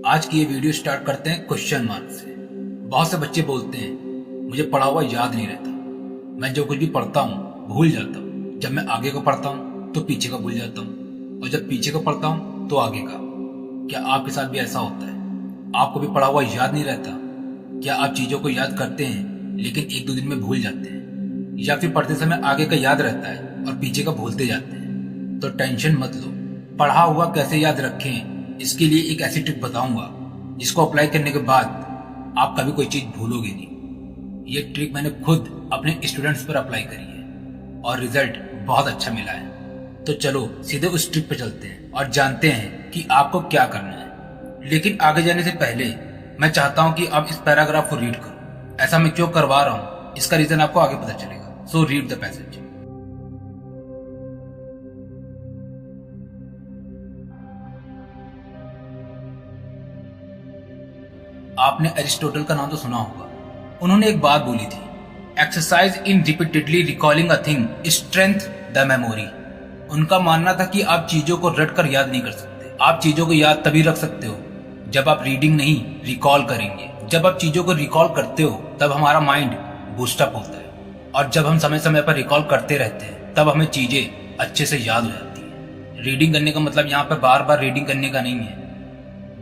आज की ये वीडियो स्टार्ट करते हैं क्वेश्चन मार्क से। बहुत से बच्चे बोलते हैं मुझे पढ़ा हुआ याद नहीं रहता, मैं जो कुछ भी पढ़ता हूँ भूल जाता हूँ। जब मैं आगे का पढ़ता हूँ तो पीछे का भूल जाता हूँ, और जब पीछे का पढ़ता हूँ तो आगे का। क्या आपके साथ भी ऐसा होता है? आपको भी पढ़ा हुआ याद नहीं रहता? क्या आप चीजों को याद करते हैं लेकिन एक दो दिन में भूल जाते हैं, या फिर पढ़ते समय आगे का याद रहता है और पीछे का भूलते जाते हैं? तो टेंशन मत लो, पढ़ा हुआ कैसे याद रखें इसके लिए एक ऐसी ट्रिक बताऊंगा जिसको अप्लाई करने के बाद आप कभी कोई चीज भूलोगे नहीं। ये ट्रिक मैंने खुद अपने स्टूडेंट्स पर अप्लाई करी है और रिजल्ट बहुत अच्छा मिला है। तो चलो सीधे उस ट्रिक पे चलते हैं और जानते हैं कि आपको क्या करना है। लेकिन आगे जाने से पहले मैं चाहता हूं कि आप इस पैराग्राफ को रीड करो। ऐसा मैं क्यों करवा रहा हूं इसका रीजन आपको आगे पता चलेगा। So read the passage. आपने एरिस्टोटल का नाम तो सुना होगा। उन्होंने एक बात बोली थी, exercise in repeatedly recalling a thing strength the memory. उनका मानना था कि आप चीजों को रट कर याद नहीं कर सकते। आप चीजों को याद तभी रख सकते हो जब आप रीडिंग नहीं रिकॉल करेंगे। जब आप चीजों को रिकॉल करते हो तब हमारा माइंड बूस्टअप होता है, और जब हम समय समय पर रिकॉल करते रहते हैं तब हमें चीजें अच्छे से याद हो जाती है। रीडिंग करने का मतलब यहाँ पर बार बार रीडिंग करने का नहीं है,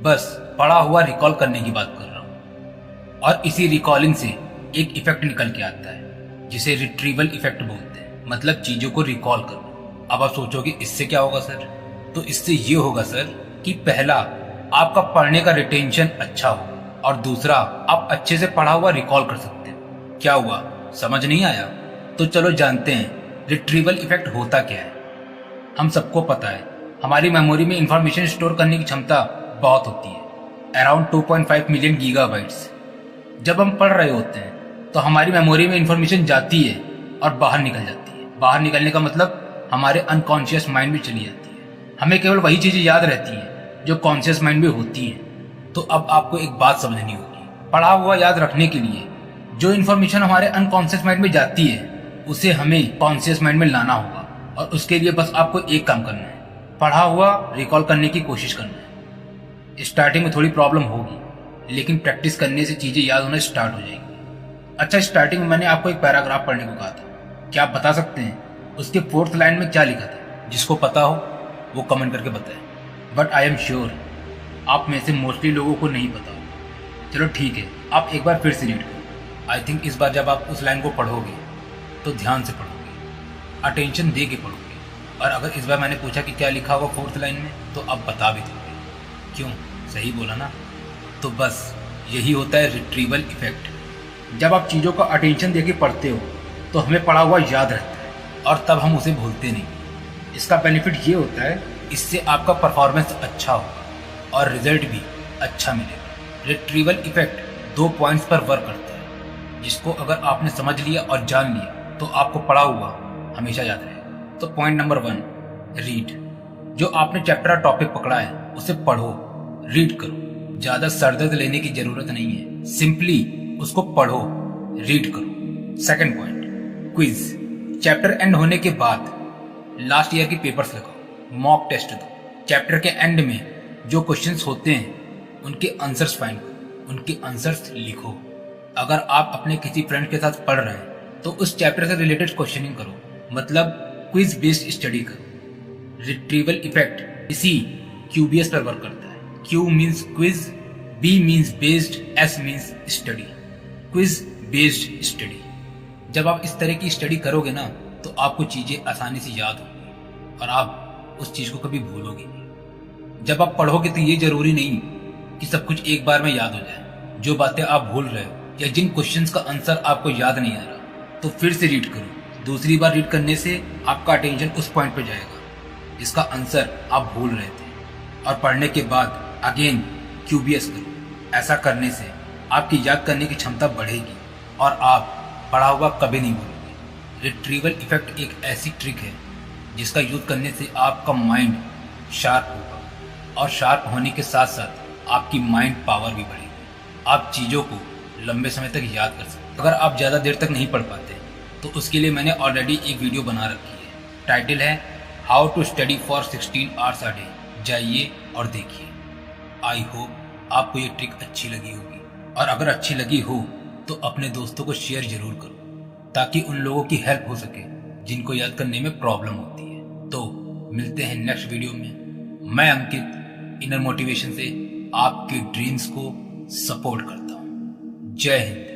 बस पढ़ा हुआ रिकॉल करने की बात कर रहा हूं। और इसी रिकॉलिंग से एक इफेक्ट निकल के आता है जिसे रिट्रीवल इफेक्ट बोलते हैं, मतलब चीजों को रिकॉल करना। अब आप सोचोगे इससे क्या होगा सर? तो इससे ये होगा सर कि पहला, आपका पढ़ने का रिटेंशन अच्छा हो, और दूसरा, आप अच्छे से पढ़ा हुआ रिकॉल कर सकते हो। क्या हुआ, समझ नहीं आया? तो चलो जानते हैं रिट्रीवल इफेक्ट होता क्या है। हम सबको पता है हमारी मेमोरी में इंफॉर्मेशन स्टोर करने की क्षमता बहुत होती है, अराउंड 2.5 मिलियन गीगाबाइट्स। जब हम पढ़ रहे होते हैं तो हमारी मेमोरी में इंफॉर्मेशन जाती है और बाहर निकल जाती है। बाहर निकलने का मतलब हमारे अनकॉन्शियस माइंड में चली जाती है। हमें केवल वही चीजें याद रहती हैं जो कॉन्शियस माइंड में होती हैं। तो अब आपको एक बात समझनी होगी, पढ़ा हुआ याद रखने के लिए जो इन्फॉर्मेशन हमारे अनकॉन्शियस माइंड में जाती है उसे हमें कॉन्शियस माइंड में लाना होगा, और उसके लिए बस आपको एक काम करना है, पढ़ा हुआ रिकॉल करने की कोशिश करना है। स्टार्टिंग में थोड़ी प्रॉब्लम होगी, लेकिन प्रैक्टिस करने से चीजें याद होना स्टार्ट हो जाएंगी। अच्छा, स्टार्टिंग में मैंने आपको एक पैराग्राफ पढ़ने को कहा था, क्या आप बता सकते हैं उसके 4th लाइन में क्या लिखा था? जिसको पता हो वो कमेंट करके बताएं, बट आई एम श्योर आप में से मोस्टली लोगों को नहीं पता हो। चलो ठीक है, आप एक बार फिर से रीड करो। आई थिंक इस बार जब आप उस लाइन को पढ़ोगे तो ध्यान से पढ़ोगे, अटेंशन दे के पढ़ोगे, और अगर इस बार मैंने पूछा कि क्या लिखा होगा 4th लाइन में तो आप बता भी दोगे। क्यों, सही बोला ना? तो बस यही होता है रिट्रीवल इफेक्ट। जब आप चीज़ों का अटेंशन देके पढ़ते हो तो हमें पढ़ा हुआ याद रहता है, और तब हम उसे भूलते नहीं। इसका बेनिफिट ये होता है, इससे आपका परफॉर्मेंस अच्छा होगा और रिजल्ट भी अच्छा मिलेगा। रिट्रीवल इफेक्ट 2 पॉइंट्स पर वर्क करता है, जिसको अगर आपने समझ लिया और जान लिया तो आपको पढ़ा हुआ हमेशा याद रहेगा। तो पॉइंट नंबर 1, रीड। जो आपने चैप्टर और टॉपिक पकड़ा है उसे पढ़ो, रीड करो। ज्यादा सरदर्द लेने की जरूरत नहीं है, सिंपली उसको पढ़ो, रीड करो। Second point, quiz. Chapter and होने के बाद लास्ट ईयर के पेपर्स लगाओ, मॉक टेस्ट दो। चैप्टर के एंड में जो क्वेश्चंस होते हैं उनके आंसर्स फाइंड करो, उनके आंसर्स लिखो। अगर आप अपने किसी फ्रेंड के साथ पढ़ रहे हैं तो उस चैप्टर से रिलेटेड क्वेश्चनिंग करो, मतलब क्विज बेस्ड स्टडी करो। रिट्रीवल इफेक्ट इसी QBS पर वर्क करता है। Q means quiz, B means based, S means study. Quiz based study. जब आप इस तरह की स्टडी करोगे ना तो आपको चीजें आसानी से याद होंगी और आप उस चीज को कभी भूलोगे नहीं। जब आप पढ़ोगे तो ये जरूरी नहीं कि सब कुछ एक बार में याद हो जाए। जो बातें आप भूल रहे हो या जिन क्वेश्चंस का आंसर आपको याद नहीं आ रहा तो फिर से रीड करो। दूसरी बार रीड करने से आपका अटेंशन उस पॉइंट पर जाएगा जिसका आंसर आप भूल रहे थे, और पढ़ने के बाद अगेन QBS करो। ऐसा करने से आपकी याद करने की क्षमता बढ़ेगी और आप पढ़ा हुआ कभी नहीं भूलोगे। रिट्रीवल इफेक्ट एक ऐसी ट्रिक है जिसका यूज करने से आपका माइंड शार्प होगा, और शार्प होने के साथ साथ आपकी माइंड पावर भी बढ़ेगी। आप चीज़ों को लंबे समय तक याद कर सकते हैं। अगर आप ज़्यादा देर तक नहीं पढ़ पाते तो उसके लिए मैंने ऑलरेडी एक वीडियो बना रखी है, टाइटल है how to study for 16 hours a day. जाइए और देखिए। आई होप आपको ये ट्रिक अच्छी लगी होगी, और अगर अच्छी लगी हो तो अपने दोस्तों को शेयर जरूर करो ताकि उन लोगों की हेल्प हो सके जिनको याद करने में प्रॉब्लम होती है। तो मिलते हैं नेक्स्ट वीडियो में। मैं अंकित इनर मोटिवेशन से आपके ड्रीम्स को सपोर्ट करता हूँ। जय हिंद।